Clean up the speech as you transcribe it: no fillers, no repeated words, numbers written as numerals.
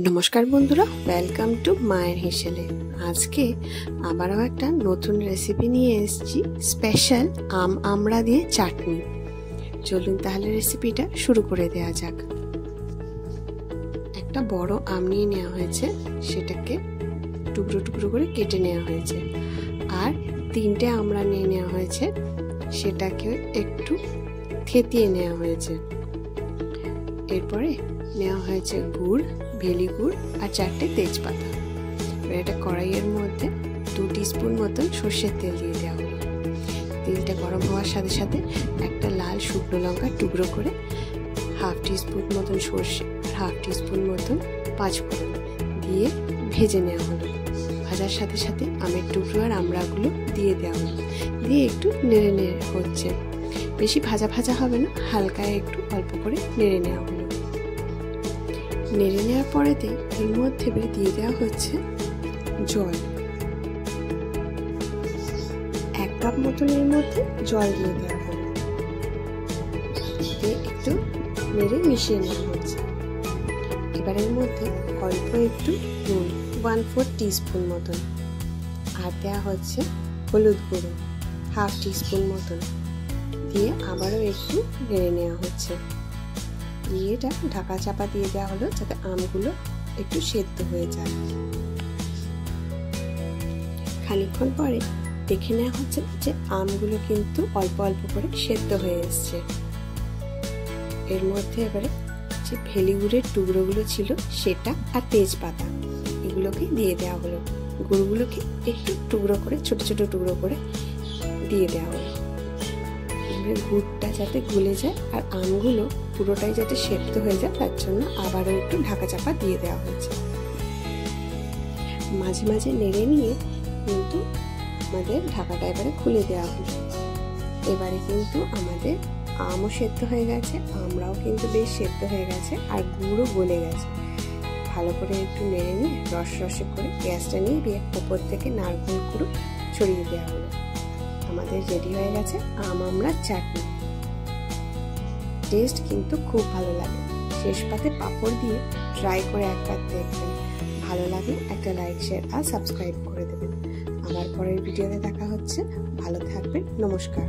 নমস্কার বন্ধুরা, welcome to মায়ের হেসেলে। আজকে আবারও একটা নতুন রেসিপি নিয়ে এসেছি, স্পেশাল আম আমড়া দিয়ে চাটনি। চলুন তাহলে রেসিপিটা শুরু করে দেওয়া যাক। একটা বড় আম নিয়ে নেওয়া হয়েছে, সেটাকে টুকরো টুকরো করে কেটে নেওয়া হয়েছে। আর 3টে আমড়া নিয়ে নেওয়া হয়েছে, সেটাকে একটু থেতিয়ে নেওয়া হয়েছে। এরপরে নেওয়া হয়েছে গুড়, ভেলি গুড় আর 4টে তেজপাতা। এটা কড়াইয়ের মধ্যে 2 টিস্পুন মতন সর্ষের তেল দিয়ে দেওয়া হলো। তেলটা গরম হওয়ার সাথে সাথে একটা লাল শুকনো লঙ্কা টুকরো করে, 1/2 টিস্পুন মতন সর্ষে আর 1/2 টিস্পুন মতন পাঁচফোড়ন দিয়ে ভেজে নেওয়া হলো। ভাজার সাথে সাথে আমের টুকরো আর আমড়াগুলো দিয়ে দেওয়া হলো, দিয়ে একটু নেড়ে নেড়ে হচ্ছে। বেশি ভাজা ভাজা হবে না, হালকা একটু অল্প করে নেড়ে নেওয়া হলো। নেড়ে নেওয়ার পরেতে এর মধ্যে দিয়ে দেওয়া হচ্ছে জল। 1 কাপ মতন এর মধ্যে জল দিয়ে দেওয়া হলো, দিয়ে একটু নেড়ে মিশিয়ে নেওয়া হচ্ছে। এবার এর মধ্যে অল্প একটু নুন, 1/4 টিস্পুন মতন, আর দেওয়া হচ্ছে হলুদ গুঁড়ো 1/2 টিস্পুন মতন, দিয়ে আবারও একটু নেড়ে নেওয়া হচ্ছে। দিয়ে এটা ঢাকা চাপা দিয়ে দেওয়া হলো, যাতে আমগুলো একটু সেদ্ধ হয়ে যায়। খানিকক্ষণ পরে দেখে নেওয়া হচ্ছে যে আমগুলো কিন্তু অল্প অল্প করে সেদ্ধ হয়ে এসছে। এর মধ্যে এবারে যে ভেলি গুড়ের টুকরোগুলো ছিল সেটা আর তেজপাতা, এগুলোকে দিয়ে দেওয়া হলো। গুড়গুলোকে একটু টুকরো করে, ছোট ছোট টুকরো করে দিয়ে দেওয়া হলো। গুড়টা যাতে গলে যায় আর আমগুলো পুরোটাই যাতে সেদ্ধ হয়ে যায়, তার জন্য আবারও একটু ঢাকা চাপা দিয়ে দেওয়া হয়েছে। মাঝে মাঝে নেড়ে নিয়ে কিন্তু আমাদের ঢাকাটা এবারে খুলে দেওয়া হলো। এবারে কিন্তু আমাদের আমও সেদ্ধ হয়ে গেছে, আমরাও কিন্তু বেশ সেদ্ধ হয়ে গেছে, আর গুড়ও গলে গেছে। ভালো করে একটু নেড়ে নিয়ে রসে করে গ্যাসটা নিয়ে ওপর থেকে নারকেল গুঁড়ো ছড়িয়ে দেওয়া হলো। আমাদের রেডি হয়ে গেছে আম আমড়ার চাটনি। টেস্ট কিন্তু খুব ভালো লাগে। শেষ পাতে পাঁপড় দিয়ে ট্রাই করে একবার দেখবেন। ভালো লাগে একটা লাইক, শেয়ার আর সাবস্ক্রাইব করে দেবেন। আবার পরের ভিডিওতে দেখা হচ্ছে। ভালো থাকবেন, নমস্কার।